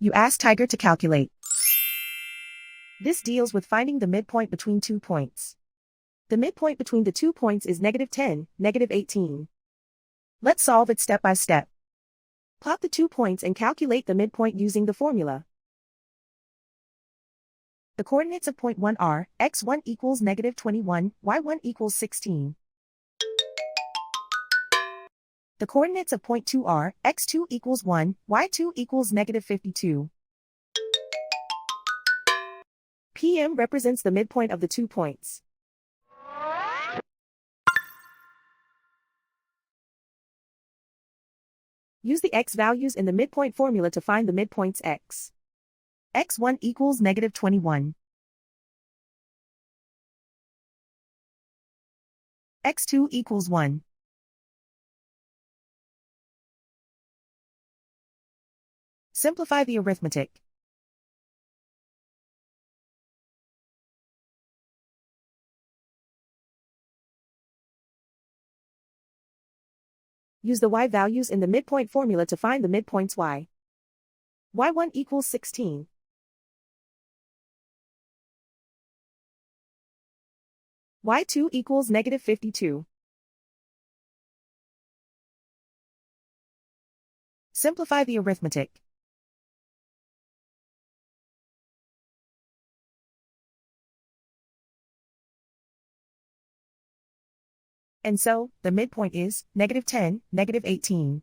You ask Tiger to calculate. This deals with finding the midpoint between 2 points. The midpoint between the 2 points is -10, -18. Let's solve it step by step. Plot the 2 points and calculate the midpoint using the formula. The coordinates of point 1 are, x1 equals -21, y1 equals 16. The coordinates of point 2 are, x2 equals 1, y2 equals -52. PM represents the midpoint of the 2 points. Use the x values in the midpoint formula to find the midpoints x. x1 equals -21. x2 equals 1. Simplify the arithmetic. Use the y values in the midpoint formula to find the midpoints y. y1 equals 16. y2 equals -52. Simplify the arithmetic. And so, the midpoint is -10, -18.